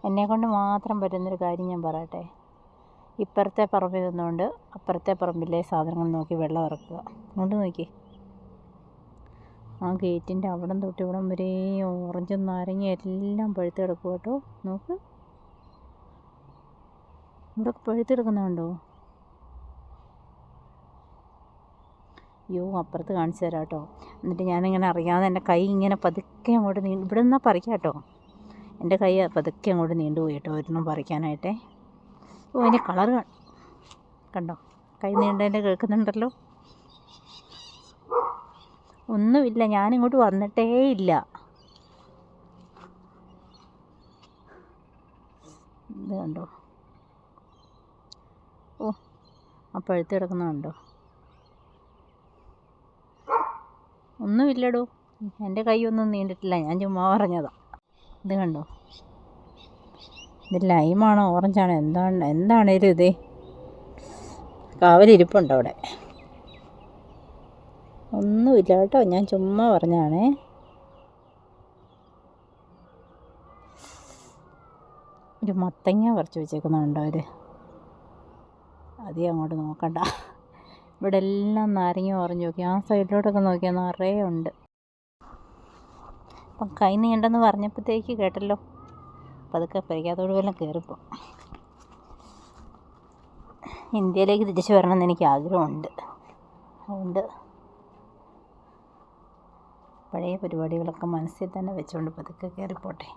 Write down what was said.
എന്നെക്കൊണ്ട് മാത്രം പറ്റുന്നൊരു കാര്യം ഞാൻ പറയട്ടെ. ഇപ്പുറത്തെ പറമ്പിൽ നിന്നുകൊണ്ട് അപ്പുറത്തെ പറമ്പിലെ സാധനങ്ങൾ നോക്കി വെള്ളം ഇറക്കുക. കൊണ്ട് നോക്കി, ആ ഗേറ്റിൻ്റെ അവിടം തൊട്ട് ഇവിടം വരെ ഓറഞ്ചും നാരങ്ങ എല്ലാം പഴുത്ത് കിടക്കുക കേട്ടോ. നോക്ക്, ഇവിടെ പഴുത്തെടുക്കുന്നുണ്ടോ? അയ്യോ, അപ്പുറത്ത് കാണിച്ചു തരാം കേട്ടോ. എന്നിട്ട് ഞാനിങ്ങനെ അറിയാതെ എൻ്റെ കൈ ഇങ്ങനെ പതുക്കെ അങ്ങോട്ട് ഇവിടെ നിന്നാൽ പറിക്കാം കേട്ടോ. എൻ്റെ കൈ പതുക്കെ അങ്ങോട്ട് നീണ്ടുപോയി കേട്ടോ ഒരെണ്ണം പറിക്കാനായിട്ടേ. ഓ, അതിൻ്റെ കളറ് കണ്ടോ? കൈ നീണ്ടതിൻ്റെ കേൾക്കുന്നുണ്ടല്ലോ. ഒന്നുമില്ല, ഞാനിങ്ങോട്ട് വന്നിട്ടേ ഇല്ല. ഇത് കണ്ടോ? ഓ, ആ പഴുത്ത് കിടക്കുന്നതുണ്ടോ? ഒന്നുമില്ലടോ, എൻ്റെ കൈ ഒന്നും നീണ്ടിട്ടില്ല, ഞാൻ ചുമ്മാ പറഞ്ഞതാ. ഇത് കണ്ടോ? ഇത് ലൈമാണോ ഓറഞ്ചാണോ എന്താണേലും ഇതേ കാവലിരിപ്പുണ്ട് അവിടെ. ഒന്നുമില്ല കേട്ടോ, ഞാൻ ചുമ്മാ പറഞ്ഞാണേ. ഒരു മത്തങ്ങ പറിച്ച് വെച്ചേക്കുന്നുണ്ടോ അവർ? അധികം അങ്ങോട്ട് നോക്കണ്ട. ഇവിടെ എല്ലാം നാരങ്ങ ഓറഞ്ച് നോക്കി, ആ സൈഡിലോട്ടൊക്കെ നോക്കിയാൽ നിറയെ ഉണ്ട്. അപ്പം കൈ നീണ്ടെന്ന് പറഞ്ഞപ്പോഴത്തേക്ക് കേട്ടല്ലോ, പതുക്കെ പരിക്കാത്തോട് വല്ലതും കയറിപ്പോൾ. ഇന്ത്യയിലേക്ക് തിരിച്ചു വരണമെന്ന് എനിക്ക് ആഗ്രഹമുണ്ട്. അതുകൊണ്ട് പഴയ പരിപാടികളൊക്കെ മനസ്സിൽ തന്നെ വെച്ചുകൊണ്ട് പതുക്കെ കയറിപ്പോട്ടെ.